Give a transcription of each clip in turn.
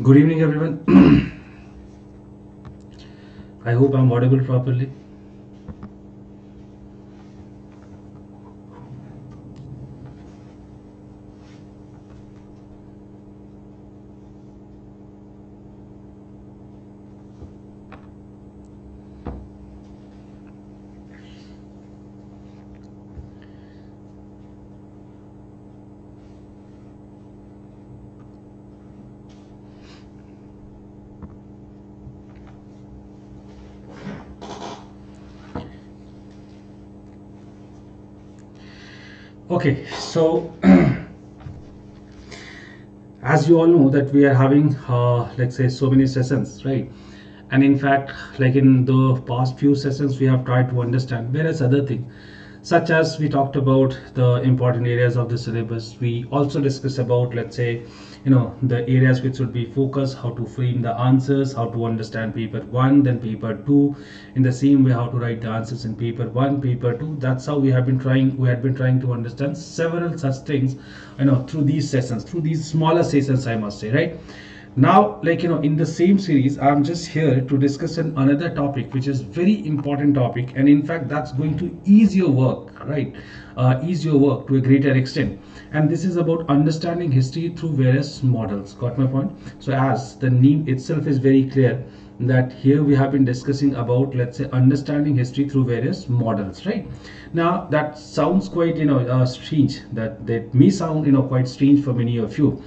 Good evening, everyone. I hope I'm audible properly. Okay, so as you all know that we are having let's say so many sessions, right? And in fact, like in the past few sessions we have tried to understand various other things, such as we talked about the important areas of the syllabus. We also discussed about, let's say, the areas which should be focused, how to frame the answers, how to understand paper 1, then paper 2, in the same way how to write the answers in paper 1, paper 2. That's how we had been trying to understand several such things, through these sessions, through these smaller sessions, I must say, right? Now, like, in the same series, I'm just here to discuss another topic which is very important topic, and in fact that's going to ease your work, right? Ease your work to a greater extent. And this is about understanding history through various models. Got my point? So as the name itself is very clear, that here we have been discussing about, let's say, understanding history through various models, right? Now that sounds quite strange, that may sound quite strange for many of you.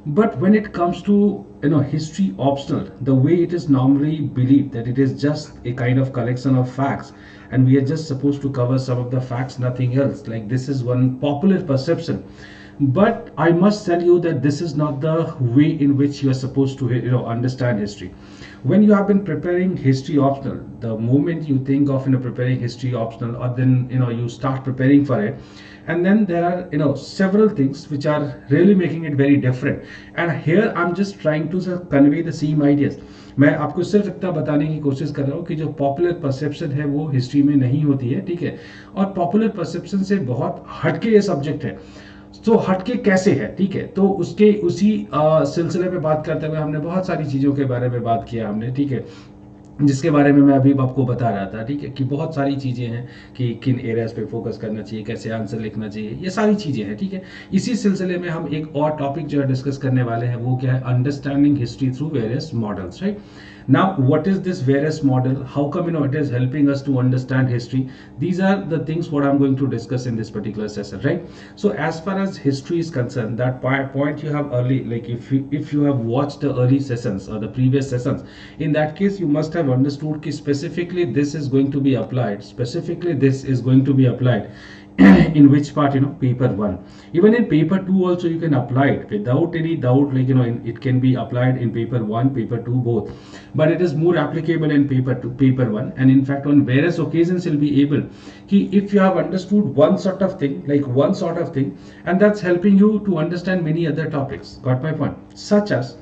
But when it comes to history optional, the way it is normally believed, that it is just a kind of collection of facts, and we are just supposed to cover some of the facts, nothing else. Like, this is one popular perception. But I must tell you that this is not the way in which you are supposed to understand history. When you have been preparing history optional, the moment you think of preparing history optional, or then you start preparing for it, and then there are several things which are really making it very different. And here I'm just trying to convey the same ideas. मैं आपको सिर्फ इतना बताने की कोशिश कर रहा हूँ कि जो पॉपुलर परसेप्शन है वो हिस्ट्री में नहीं होती है, ठीक है? और पॉपुलर परसेप्शन से बहुत हटके ये सब्जेक्ट है। तो हटके कैसे है, ठीक है? तो उसके उसी सिलसिले में बात करते हुए हमने बहुत सारी चीज़ों के बारे में बात किया हमने, ठीक है, जिसके बारे में मैं अभी आपको बता रहा था, ठीक है, कि बहुत सारी चीज़ें हैं कि किन एरियाज पे फोकस करना चाहिए, कैसे आंसर लिखना चाहिए, ये सारी चीज़ें हैं, ठीक है। इसी सिलसिले में हम एक और टॉपिक जो है डिस्कस करने वाले हैं, वो क्या है? Understanding history through various models, right? Now, what is this various model? How come it is helping us to understand history? These are the things what I'm going to discuss in this particular session, right? So as far as history is concerned, that point you have early, like if you have watched the early sessions or the previous sessions, in that case you must have understood that specifically this is going to be applied, specifically this is going to be applied in which part? Paper 1. Even in paper 2 also you can apply it without any doubt, like it can be applied in paper 1, paper 2, both, but it is more applicable in paper 2, paper 1. And in fact on various occasions you'll be able ki, if you have understood one sort of thing, like one sort of thing, and that's helping you to understand many other topics. Got my point? Such as,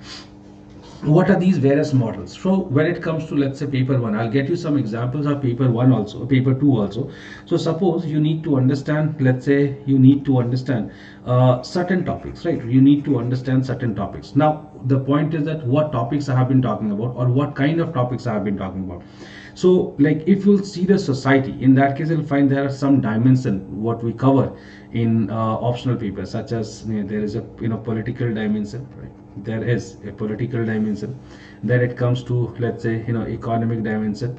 what are these various models? So when it comes to, let's say, paper 1, I'll get you some examples of paper 1 also, paper 2 also. So suppose you need to understand, let's say you need to understand certain topics, right? You need to understand certain topics. Now the point is that what topics I have been talking about, or what kind of topics I have been talking about. So like if you'll see the society, in that case you'll find there are some dimension what we cover in optional papers, such as there is a political dimension, right? There is a political dimension. Then it comes to, let's say, economic dimension,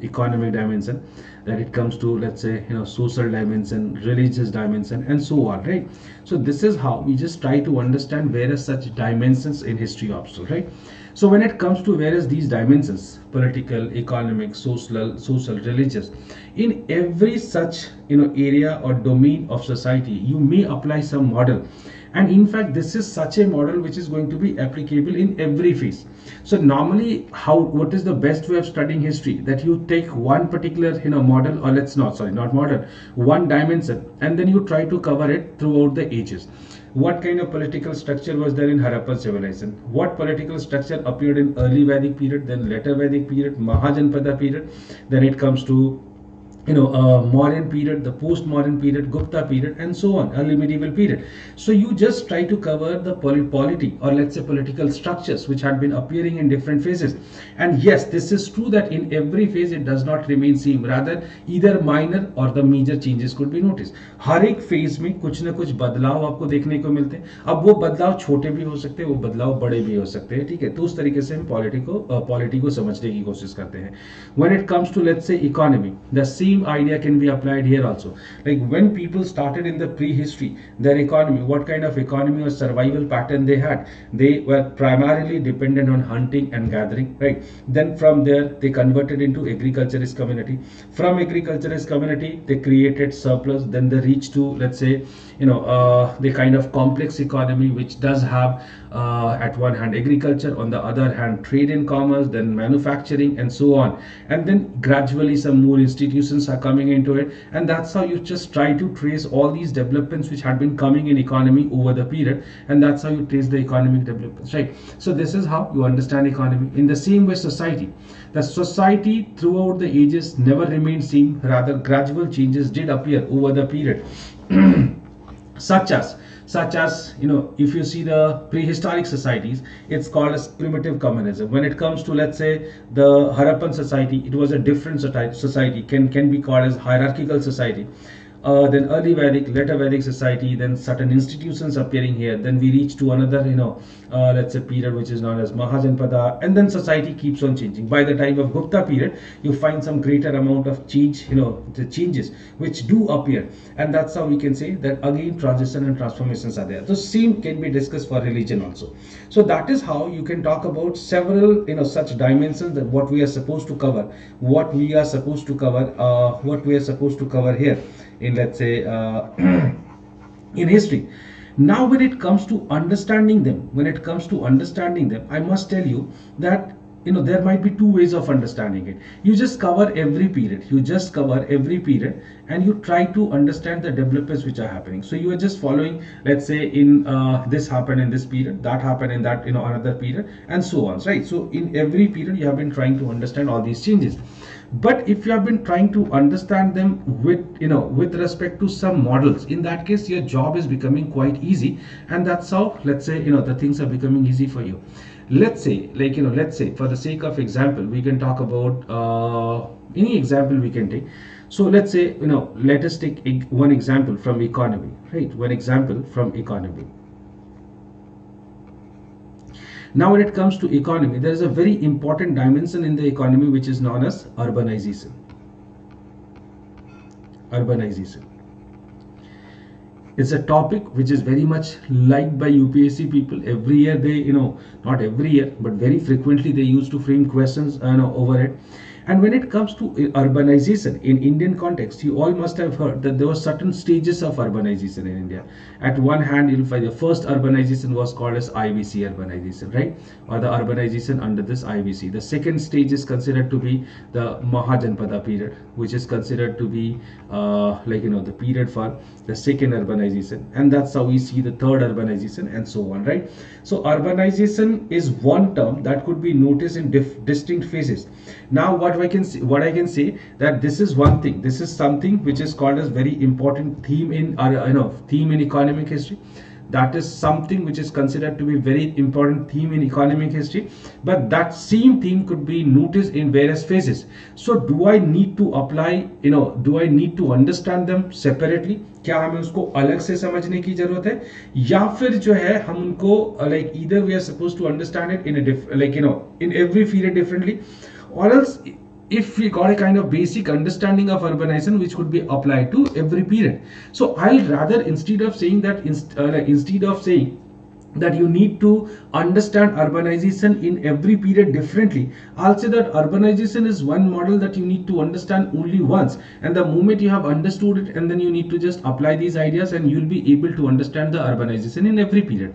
economic dimension. Then it comes to, let's say, social dimension, religious dimension, and so on, right? So this is how we just try to understand various such dimensions in history optional, right? So when it comes to various these dimensions, political, economic, social, religious, in every such area or domain of society, you may apply some model. And in fact this is such a model which is going to be applicable in every phase. So normally what is the best way of studying history? That you take one particular model, or not model, one dimension, and then you try to cover it throughout the ages. What kind of political structure was there in Harappan civilization? What political structure appeared in early Vedic period, then later Vedic period, Mahajanpada period? Then it comes to Mauryan period, the post-Mauryan period, Gupta period, and so on, early medieval period. So you just try to cover the polity, or let's say political structures which had been appearing in different phases. And yes, this is true that in every phase it does not remain same, rather either minor or the major changes could be noticed. हर एक phase में कुछ ना कुछ बदलाव आपको देखने को मिलते हैं. अब वो बदलाव छोटे भी हो सकते हैं, वो बदलाव बड़े भी हो सकते हैं, ठीक है. तो उस तरीके से हम पॉलिटी को समझने की कोशिश करते हैं. When it comes to, let's say, economy, the same idea can be applied here also. Like when people started in the prehistory, their economy, what kind of economy or survival pattern they had? They were primarily dependent on hunting and gathering, right? Then from there they converted into agriculturist community. From agriculturist community they created surplus. Then they reached to, let's say, the kind of complex economy which does have at one hand agriculture, on the other hand trade and commerce, then manufacturing, and so on. And then gradually some more institutions are coming into it, and that's how you just try to trace all these developments which had been coming in economy over the period, and that's how you trace the economic developments, right? So this is how you understand economy. In the same way, society, the society throughout the ages never remained same, rather gradual changes did appear over the period. such as if you see the prehistoric societies, it's called as primitive communism. When it comes to, let's say, the Harappan society, it was a different society, can be called as hierarchical society. Then early Vedic, later Vedic society, then certain institutions appearing here. Then we reach to another, let's say, period which is known as Mahajanpada, and then society keeps on changing. By the time of Gupta period, you find some greater amount of change, the changes which do appear, and that's how we can say that again transition and transformations are there. The same can be discussed for religion also. So that is how you can talk about several, such dimensions, that what we are supposed to cover, what we are supposed to cover here in, let's say, in history. Now when it comes to understanding them, I must tell you that there might be two ways of understanding it. You just cover every period, and you try to understand the developments which are happening. So you are just following, let's say, in this happened in this period, that happened in that, another period, and so on, right? So in every period you have been trying to understand all these changes. But if you have been trying to understand them with respect to some models, in that case your job is becoming quite easy, and that's how, let's say, the things are becoming easy for you. Let's say, let's say for the sake of example, we can talk about any example we can take. So let's say, let us take one example from economy, right? One example from economy. Now when it comes to economy, there is a very important dimension in the economy which is known as urbanization. It's a topic which is very much liked by UPSC people. Every year they, not every year, but very frequently they used to frame questions over it. And when it comes to urbanization in Indian context, you all must have heard that there were certain stages of urbanization in India. At one hand, you'll find the first urbanization was called as IVC urbanization, right? Or the urbanization under this IVC. The second stage is considered to be the Mahajanpada period, which is considered to be the period for the second urbanization. And that's how we see the third urbanization and so on, right? So urbanization is one term that could be noticed in distinct phases. Now what I can say that this is one thing. This is something which is called as very important theme in economic history. That is something which is considered to be very important theme in economic history. But that same theme could be noticed in various phases. So do I need to apply, do I need to understand them separately? क्या हमें उसको अलग से समझने की जरूरत है, या फिर जो है हम उनको either we are supposed to understand it in a in every field differently, or else if we got a kind of basic understanding of urbanization which could be applied to every period. So I'll rather, instead of saying that you need to understand urbanization in every period differently, I'll say that urbanization is one model that you need to understand only once, and the moment you have understood it, and then you need to just apply these ideas, and you'll be able to understand the urbanization in every period.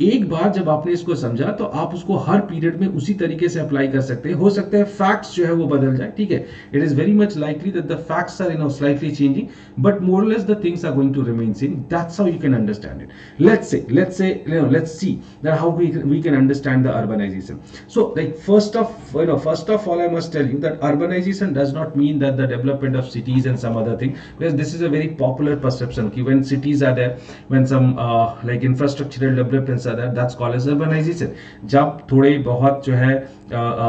एक बार जब आपने इसको समझा तो आप उसको हर period में उसी तरीके से अप्लाई कर सकते हैं। हो सकता है फैक्ट्स जो है वो बदल जाए, ठीक है, it is very much likely that the facts are slightly changing, but more less the things are going to remain same. That's how you can understand it. Let's see that how we can understand the urbanization. So like first of all I must tell you that urbanization does not mean that the development of cities and some other thing, because this is a very popular perception ki when cities are there, when some like infrastructural developments are there, that's called as urbanization। जब थोड़े बहुत जो है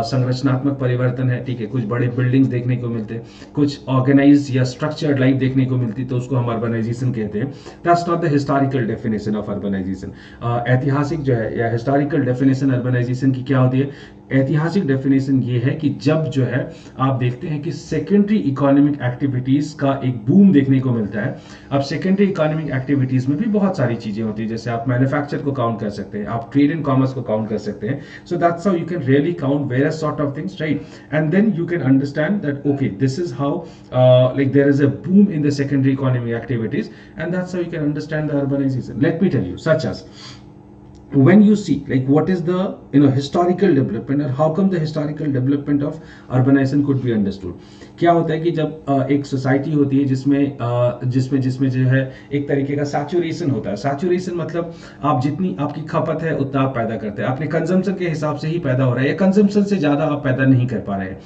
संरचनात्मक परिवर्तन है, ठीक है, कुछ बड़े बिल्डिंग्स देखने को मिलते हैं, कुछ ऑर्गेनाइज या स्ट्रक्चर्ड लाइफ देखने को मिलती, तो उसको हम अर्बनाइजेशन कहते हैं। That's not the historical definition of urbanization. ऐतिहासिक जो है या हिस्टोरिकल डेफिनेशन अर्बनाइजेशन की क्या होती है? ऐतिहासिक डेफिनेशन ये है कि जब जो है आप देखते हैं कि सेकेंडरी इकोनॉमिक एक्टिविटीज का एक बूम देखने को मिलता है। अब सेकेंडरी इकोनॉमिक एक्टिविटीज में भी बहुत सारी चीजें होती है, जैसे आप मैन्युफैक्चर को काउंट कर सकते हैं, आप ट्रेड एंड कॉमर्स को काउंट कर सकते हैं। So that's how you can really count various sort of things, right? And then you can understand that okay, this is how like there is a boom in the secondary economic activities, and that's how you can understand the urbanization. Let me tell you, such as when you see like what is the historical development, or how come the historical development of urbanization could be understood। क्या होता है कि जब एक society होती है जिसमें जो है एक तरीके का सैचुरेशन होता है। सैचुरेशन मतलब आप जितनी आपकी खपत है उतना आप पैदा करते हैं, अपने कंजम्पशन के हिसाब से ही पैदा हो रहा है, या कंजम्पशन से ज्यादा आप पैदा नहीं कर पा रहे हैं।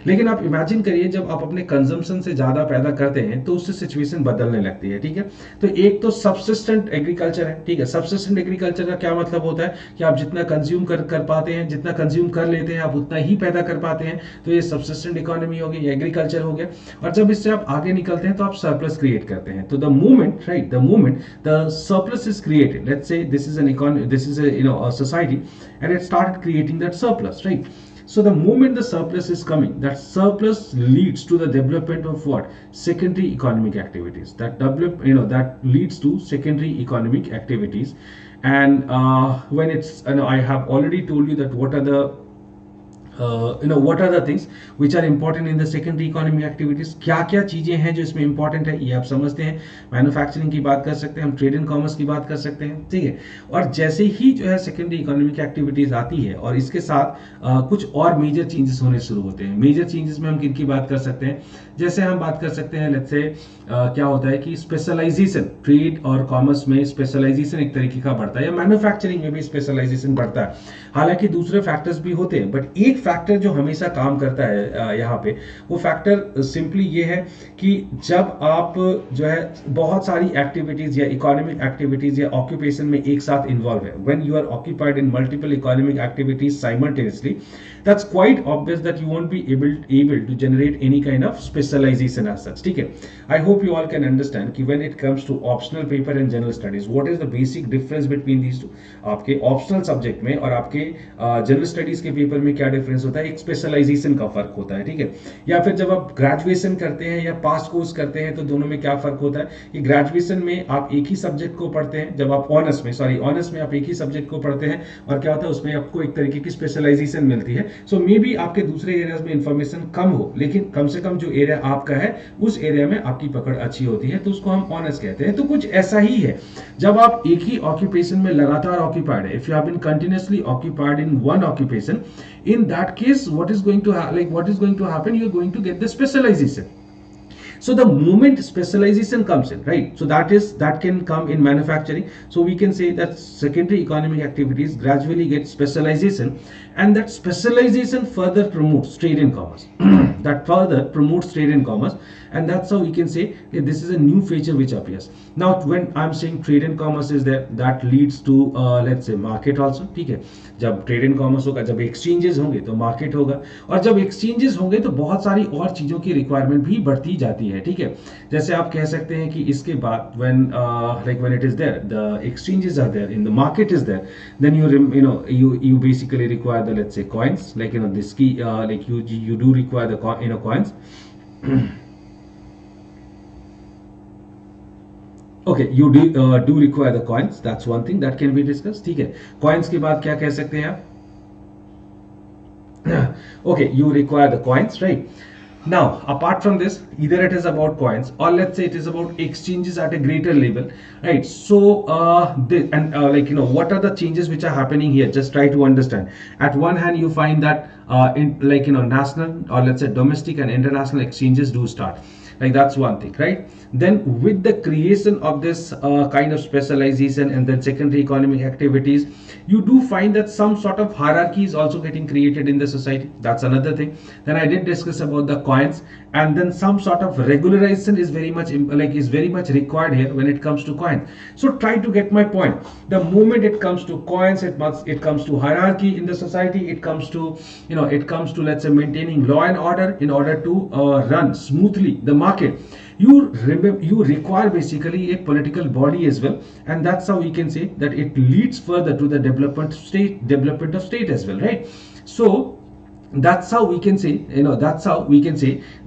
लेकिन आप इमेजिन करिए जब आप अपने कंजम्पशन से ज्यादा पैदा करते हैं तो उससे सिचुएशन बदलने लगती है, ठीक है। तो एक तो सब्सिस्टेंट एग्रीकल्चर है, ठीक है। सब्सिस्टेंट एग्रीकल्चर का क्या मतलब होता है कि आप जितना कंज्यूम कर पाते हैं, जितना कंज्यूम कर लेते हैं, आप उतना ही पैदा कर पाते हैं। तो ये सब्सिस्टेंट इकोनॉमी हो गई, एग्रीकल्चर हो गया। और जब इससे आप आगे निकलते हैं तो आप सरप्लस क्रिएट करते हैं। तो the moment the surplus is created, let's say this is a society, and it started creating that surplus, right? So the moment the surplus is coming, that surplus leads to the development of what? Secondary economic activities. That leads to secondary economic activities. And when it's, I have already told you that what are the things which are important in the secondary economic activities। क्या क्या चीजें हैं जो इसमें important है, ये आप समझते हैं। मैन्युफैक्चरिंग की बात कर सकते हैं, हम ट्रेड एंड कॉमर्स की बात कर सकते हैं, ठीक है। और जैसे ही जो है सेकेंडरी इकोनॉमिक एक्टिविटीज आती है और इसके साथ कुछ और मेजर चेंजेस होने शुरू होते हैं। मेजर चेंजेस में हम किन की बात कर सकते हैं? जैसे हम बात कर सकते हैं, लेट्स से क्या होता है कि स्पेशलाइजेशन, ट्रेड और कॉमर्स में स्पेशलाइजेशन एक तरीके का बढ़ता है, या मैन्युफैक्चरिंग में भी स्पेशलाइजेशन बढ़ता है। हालांकि दूसरे फैक्टर्स भी होते हैं, बट एक फैक्टर जो हमेशा काम करता है यहाँ पे, वो फैक्टर सिंपली ये है कि जब आप जो है बहुत सारी एक्टिविटीज या इकोनॉमिक एक्टिविटीज या ऑक्यूपेशन में एक साथ इन्वॉल्व है, when you are occupied in multiple economic activities simultaneously, that's quite obvious that you won't be able to generate any kind of specialization as such, ठीक है। I hope you all can understand कि when it comes to optional paper and general studies, what is the basic difference between these two। आपके optional subject में और आपके general studies के paper में क्या डिफरेंस होता है? एक स्पेशलाइजेशन का फर्क होता है, ठीक है। या फिर जब आप ग्रेजुएशन करते हैं या पास कोर्स करते हैं तो दोनों में क्या फर्क होता है कि ग्रेजुएशन में आप एक ही सब्जेक्ट को पढ़ते हैं, जब आप ऑनर्स में आप एक ही सब्जेक्ट को पढ़ते हैं, और क्या होता है उसमें आपको एक तरीके की स्पेशलाइजेशन मिलती है। सो मे बी आपके दूसरे एरियाज में इंफॉर्मेशन कम हो, लेकिन कम से कम जो एरिया आपका है उस एरिया में आपकी पकड़ अच्छी होती है, तो उसको हम ऑनर्स कहते हैं। तो कुछ ऐसा ही है जब आप एक ही ऑक्यूपेशन में लगातार ऑक्यूपाइड है, if you have been continuously occupied in one occupation, in that case what is going to happen, you are going to get the specialization। So the moment specialization comes in, right, so that can come in manufacturing। So we can say that secondary economic activities gradually get specialization, and that specialization further promotes trade and commerce and that's how we can say that this is a new feature which appears। Now when I'm saying trade and commerce is there, that leads to let's say market also, ठीक है। जब trade and commerce होगा, जब exchanges होंगे तो market होगा, और जब एक्सचेंजेस होंगे तो बहुत सारी और चीजों की रिक्वायरमेंट भी बढ़ती जाती है, ठीक है। जैसे आप कह सकते हैं कि इसके बाद when it is there, the exchanges are there, in the market is there, then you basically require the, let's say, coins, like this key, like you do require the coins। Okay, you do require the coins, that's one thing that can be discussed, ठीक है। coins के बाद क्या कह सकते हैं आप? Okay, you require the coins, right? Now, apart from this, either it is about coins or let's say it is about exchanges at a greater level, right? So, like what are the changes which are happening here? Just try to understand. At one hand, you find that in like national or let's say domestic and international exchanges do start. Like that's one thing, right? Then with the creation of this kind of specialization and then secondary economic activities, you do find that some sort of hierarchy is also getting created in the society. That's another thing. Then I did discuss about the coins, and then some sort of regularization is very much required here when it comes to coins. So try to get my point. The moment it comes to coins, it comes to hierarchy in the society. It comes to let's say maintaining law and order in order to run smoothly the market. You require basically a political body as well, and that's how we can say that it leads further to the development of state as well, right? So that's how we can say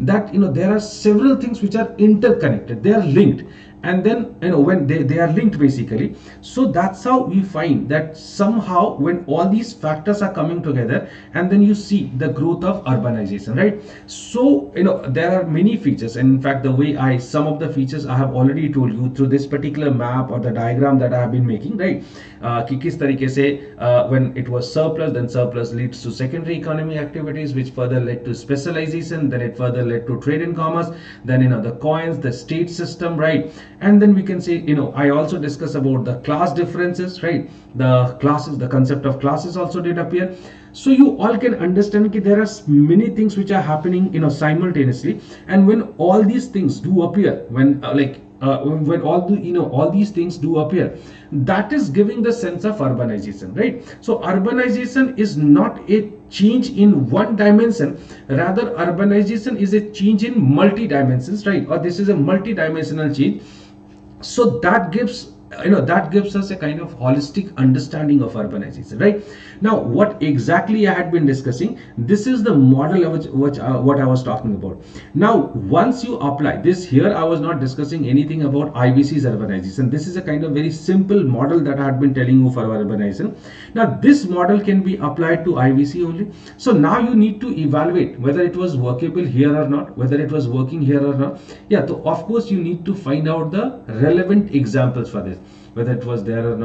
that there are several things which are interconnected, they are linked, and then when they are linked basically. So that's how we find that somehow when all these factors are coming together, and then you see the growth of urbanization, right? So there are many features, and in fact the way some of the features I have already told you through this particular map or the diagram that I have been making, right? कि किस तरीके से when it was surplus, then surplus leads to secondary economic activities, which further led to specialization, then it further led to trade and commerce, then the coins, the state system, right? And then we can say I also discuss about the class differences, right? The concept of classes also did appear. So you all can understand that there are many things which are happening simultaneously, and when all these things do appear, when all these things do appear, that is giving the sense of urbanization, right? So urbanization is not a change in one dimension, rather urbanization is a change in multi dimensions, right? Or this is a multi-dimensional change. So that gives us a kind of holistic understanding of urbanization, right? Now what exactly I had been discussing, this is the model what I was talking about. Now once you apply this here, I was not discussing anything about IBC's urbanization. This is a kind of very simple model that I had been telling you for urbanization. Now this model can be applied to IBC only. So now you need to evaluate whether it was workable here or not, whether it was working here or not. Yeah, so of course you need to find out the relevant examples for this, whether it was there or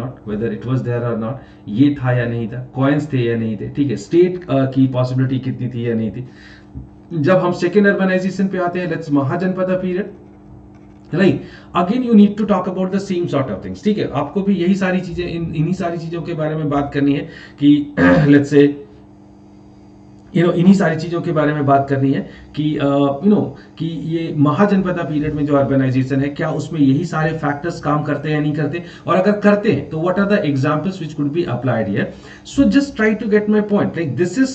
not, ये था या नहीं था, coins थे या नहीं थे, ठीक है, स्टेट की पॉसिबिलिटी कितनी थी या नहीं थी. जब हम सेकेंड अर्बनाइजेशन पे आते हैं, let's Mahajanapada period, right, again you need to talk about the same sort of things, ठीक है. आपको भी यही सारी चीजें इन्हीं सारी चीजों के बारे में बात करनी है कि लेट्स से इन्हीं सारी चीजों के बारे में बात करनी है कि कि ये महाजनपदा पीरियड में जो अर्बनाइजेशन है, क्या उसमें यही सारे फैक्टर्स काम करते हैं या नहीं करते, और अगर करते हैं तो what are the examples which could be applied here. So just try to get my point. Like this is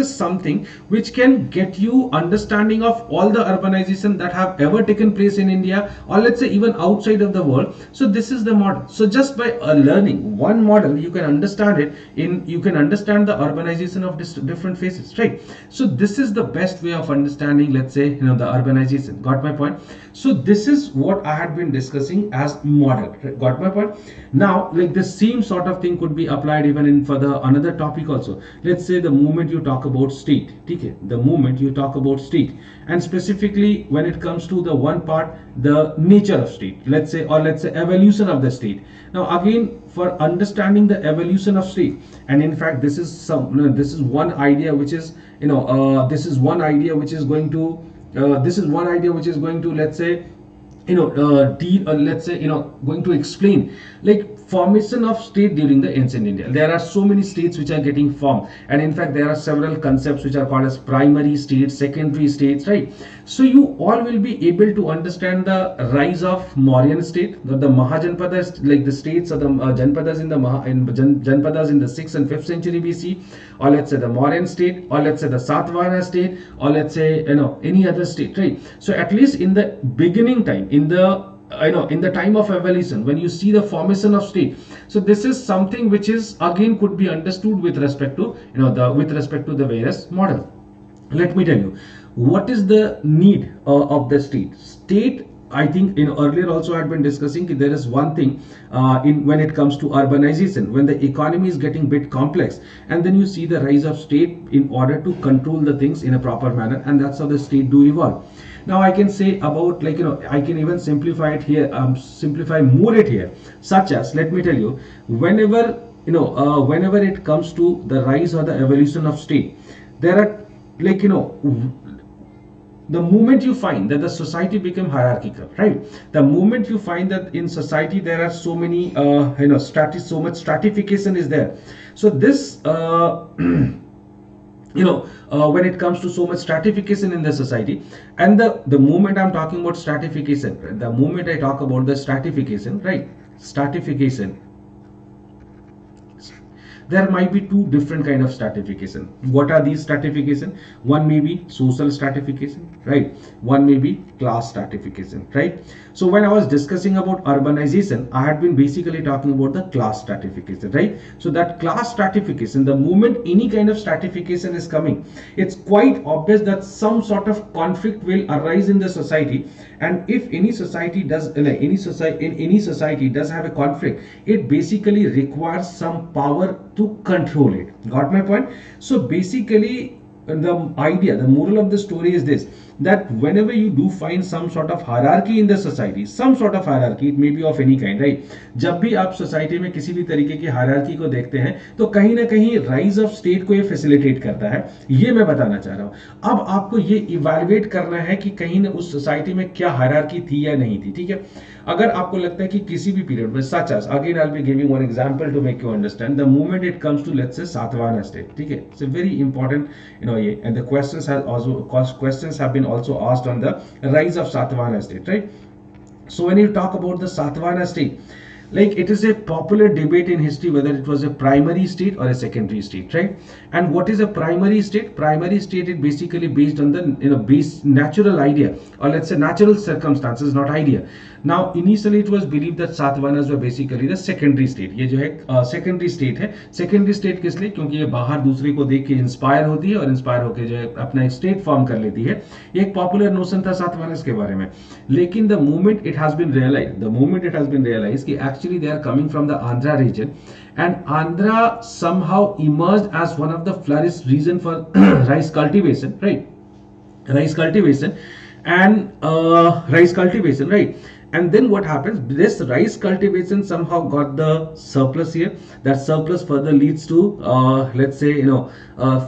something which can get you understanding of all the urbanisation that have ever taken place in India और let's say even outside of the world. So this is the model. So just by learning one model you can understand the urbanization of different phases, right? So this is the best way of understanding, let's say, the urbanization. Got my point? So this is what I had been discussing as model. Got my point? Now, like the same sort of thing could be applied even in for the another topic also. Let's say the moment you talk about state, okay? The moment you talk about state, and specifically when it comes to the one part, the nature of state, let's say evolution of the state. Now again, for understanding the evolution of state, and in fact this is one idea which is going to let's say going to explain like formation of state during the ancient India. There are so many states which are getting formed, and in fact there are several concepts which are called as primary states, secondary states, right? So you all will be able to understand the rise of Mauryan state, the Mahajanpadas, like the states or the Janpadas in the Janpadas in the 6th and 5th century BC, or let's say the Mauryan state, or let's say the Satvana state, or let's say any other state, right? So at least in the beginning time, in the time of evolution, when you see the formation of state, so this is something which is again could be understood with respect to the various models. Let me tell you what is the need of the state. I think in earlier also I had been discussing there is one thing in when it comes to urbanization, when the economy is getting bit complex, and then you see the rise of state in order to control the things in a proper manner, and that's how the state do evolve. Now I can say about, like, I can even simplify it here, simplify more it here, such as, let me tell you, whenever whenever it comes to the rise or the evolution of state, there are, like, the moment you find that the society become hierarchical, right? The moment you find that in society there are so many so much stratification is there. So this when it comes to so much stratification in the society, and the moment I'm talking about stratification, the moment I talk about the stratification, right, stratification, there might be two different kind of stratification. What are these stratification? One may be social stratification, right? One may be class stratification, right? So when I was discussing about urbanization, I had been basically talking about the class stratification, right? So that class stratification, the moment any kind of stratification is coming, it's quite obvious that some sort of conflict will arise in the society. And if any society does, any society does have a conflict, it basically requires some power to control it. Got my point? So basically, the idea, the moral of the story is this, that whenever you do find some sort of hierarchy in the society, some sort of hierarchy, it may be of any kind, right? जब भी आप society में किसी भी तरीके की hierarchy को देखते हैं, तो कहीं ना कहीं राइज ऑफ स्टेट को ये फैसिलिटेट करता है, ये मैं बताना चाह रहा हूं। अब आपको ये इवैल्यूएट करना है कि कहीं ना उस सोसाइटी में क्या हायरार्की थी या नहीं थी, ठीक है? अगर आपको लगता है कि किसी भी पीरियड में, such as, again I will be giving one example to make you understand, the moment it comes to, let's say, Satavahana state, ठीक है? इट्स अ वेरी इंपॉर्टेंट, ये, and the questions have been also asked on the rise of Satavahana state, right? So when you talk about the Satavahana state, like, it is a popular debate in history whether it was a primary state or a secondary state, right? And what is a primary state? Primary state is basically based on the base natural idea, or let's say natural circumstances, not idea. Now initially it was believed that Satavahanas were basically the secondary state. ये जो है secondary state है. Secondary state किस लिए? क्योंकि ये बाहर दूसरे को देख के इंस्पायर होती है, और इंस्पायर होकर जो है अपना एक स्टेट फॉर्म कर लेती है. ये एक पॉपुलर नोशन था Satavahanas के बारे में. लेकिन the moment it has been realized कि actually they are coming from the Andhra region, and Andhra somehow emerged as one of the flourished region for rice cultivation, right? Rice cultivation, right? And then what happens? This rice cultivation somehow got the surplus here. That surplus further leads to, let's say,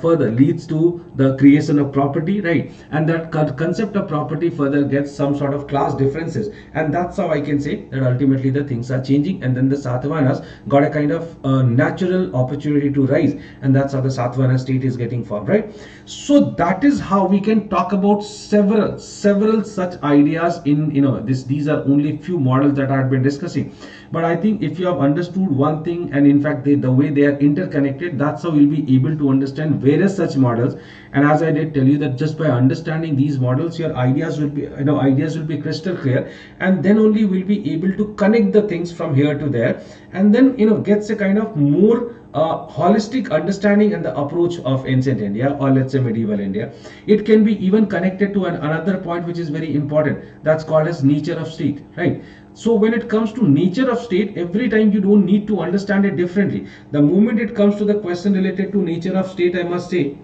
further leads to the creation of property, right? And that concept of property further gets some sort of class differences, and that's how I can say that ultimately the things are changing, and then the Satavahanas got a kind of natural opportunity to rise, and that's how the Satavahana state is getting formed, right? So that is how we can talk about several such ideas in, these are only few models that I have been discussing. But I think if you have understood one thing, and in fact the way they are interconnected, that's how you'll be able to understand various such models. And as I did tell you, that just by understanding these models, your ideas will be crystal clear, and then only we'll be able to connect the things from here to there, and then gets a kind of more holistic understanding and the approach of ancient India, or let's say medieval India. It can be even connected to another point which is very important, that's called as nature of state, right? So when it comes to nature of state, every time you don't need to understand it differently. The moment it comes to the question related to nature of state, I must say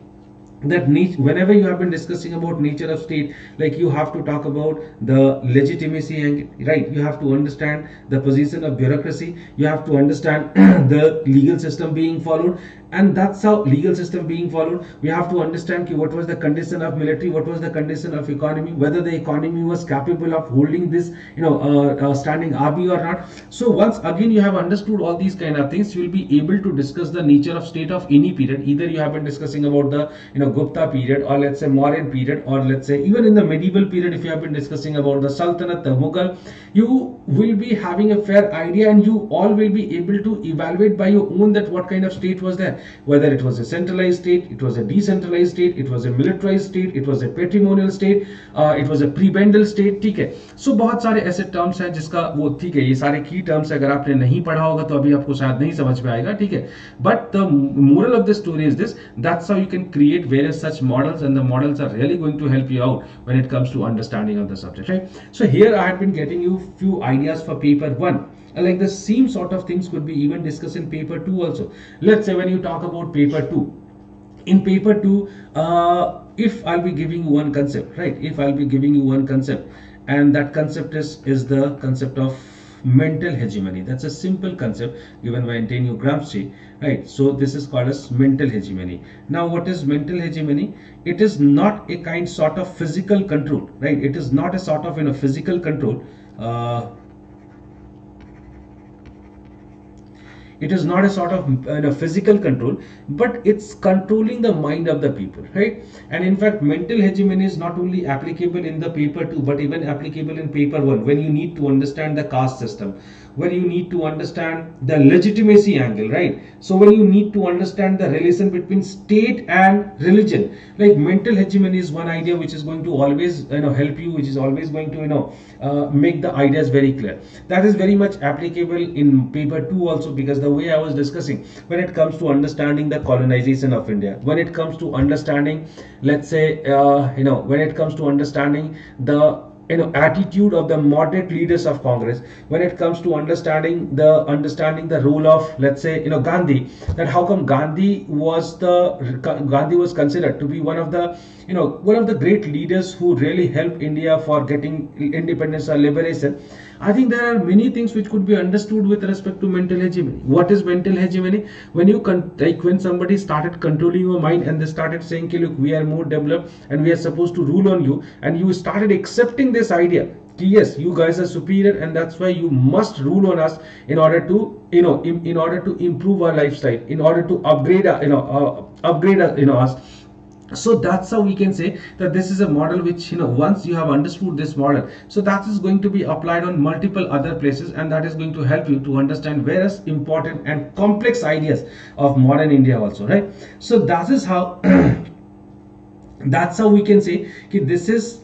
that whenever you have been discussing about nature of state, like, you have to talk about the legitimacy, and right, you have to understand the position of bureaucracy, you have to understand the legal system being followed, and that's how legal system being followed. We have to understand what was the condition of military, what was the condition of economy, whether the economy was capable of holding this standing army or not. So once again you have understood all these kind of things, you will be able to discuss the nature of state of any period. Either you have been discussing about the Gupta period, or let's say Mauryan period, or let's say even in the medieval period, if you have been discussing about the Sultanate, the Mughal, you will be having a fair idea, and you all will be able to evaluate by your own that what kind of state was there, whether it was a centralized state, it was a decentralized state, it was a militarized state, it was a patrimonial state, it was a prebendal state. ठीक है, सो बहुत सारे ऐसे terms हैं जिसका वो, ठीक है, ये सारे की टर्म्स अगर आपने नहीं पढ़ा होगा तो अभी आपको शायद नहीं समझ में आएगा, ठीक है, but the moral of the story is this, that's how you can create various such models, and the models are really going to help you out when it comes to understanding of the subject, right? So here I have been getting you few ideas for paper 1. Like the same sort of things could be even discussed in paper 2 also. Let's say when you talk about paper 2, in paper 2, if I'll be giving you one concept, right, if I'll be giving you one concept, and that concept is the concept of mental hegemony. That's a simple concept given by Antonio Gramsci, right? So this is called as mental hegemony. Now what is mental hegemony? It is not a kind sort of physical control, right? It is not a sort of physical control. It is not a sort of physical control, but it's controlling the mind of the people, right? And in fact, mental hegemony is not only applicable in the paper 2, but even applicable in paper 1, when you need to understand the caste system, when you need to understand the legitimacy angle, right? So when you need to understand the relation between state and religion, like mental hegemony is one idea which is going to always help you, which is always going to make the ideas very clear. That is very much applicable in paper 2 also, because the way I was discussing, when it comes to understanding the colonization of India, when it comes to understanding, let's say, when it comes to understanding the attitude of the moderate leaders of Congress, when it comes to understanding the role of, let's say, Gandhi, that how come Gandhi was considered to be one of the great leaders who really helped India for getting independence or liberation. I think there are many things which could be understood with respect to mental hegemony. What is mental hegemony? When when somebody started controlling your mind and they started saying, look, we are more developed and we are supposed to rule on you, and you started accepting this idea, yes, you guys are superior, and that's why you must rule on us in order to in order to improve our lifestyle, in order to upgrade us. So that's how we can say that this is a model which, once you have understood this model, so that is going to be applied on multiple other places, and that is going to help you to understand various important and complex ideas of modern India also, right? So that is how that's how we can say that this is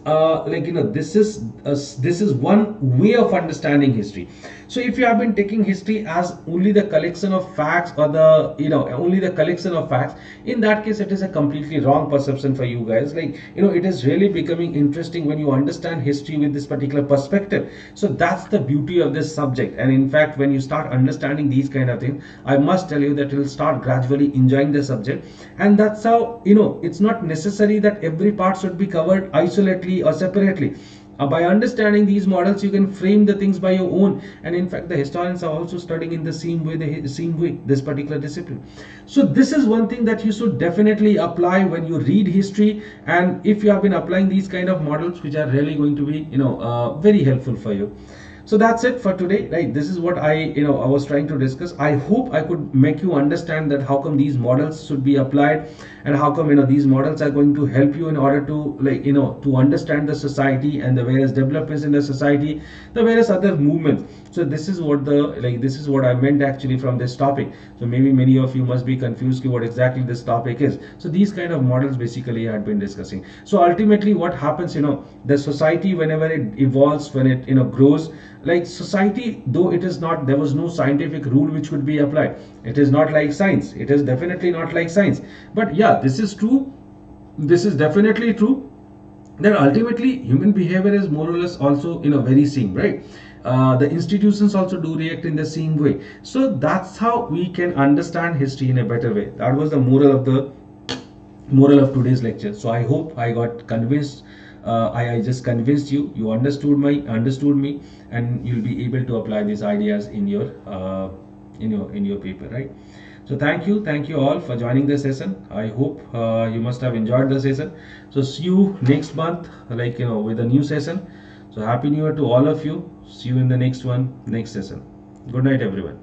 this is one way of understanding history. So if you have been taking history as only the collection of facts, or only the collection of facts, in that case it is a completely wrong perception for you guys. It is really becoming interesting when you understand history with this particular perspective. So that's the beauty of this subject, and in fact, when you start understanding these kind of things, I must tell you that you will start gradually enjoying the subject. And that's how, it's not necessary that every part should be covered isolatedly or separately. By understanding these models, you can frame the things by your own, and in fact the historians are also studying in the same way this particular discipline. So this is one thing that you should definitely apply when you read history, and if you have been applying these kind of models, which are really going to be very helpful for you. So that's it for today, right? This is what I was trying to discuss. I hope I could make you understand that how come these models should be applied, and how come these models are going to help you in order to to understand the society and the various developments in the society, the various other movements. So this is what this is what I meant actually from this topic. So maybe many of you must be confused what exactly this topic is. So these kind of models basically I had been discussing. So ultimately what happens, the society, whenever it evolves, when it grows, like society, though it is not, there was no scientific rule which could be applied. It is not like science. It is definitely not like science. But yeah, this is true. This is definitely true that ultimately human behavior is more or less also very same, right? The institutions also do react in the same way. So that's how we can understand history in a better way. That was the moral of today's lecture. So I hope I got convinced. I just convinced you. You understood me, and you'll be able to apply these ideas in your paper, right? So thank you all for joining the session. I hope you must have enjoyed the session. So see you next month, with a new session. So happy new year to all of you. See you in the next session. Good night, everyone.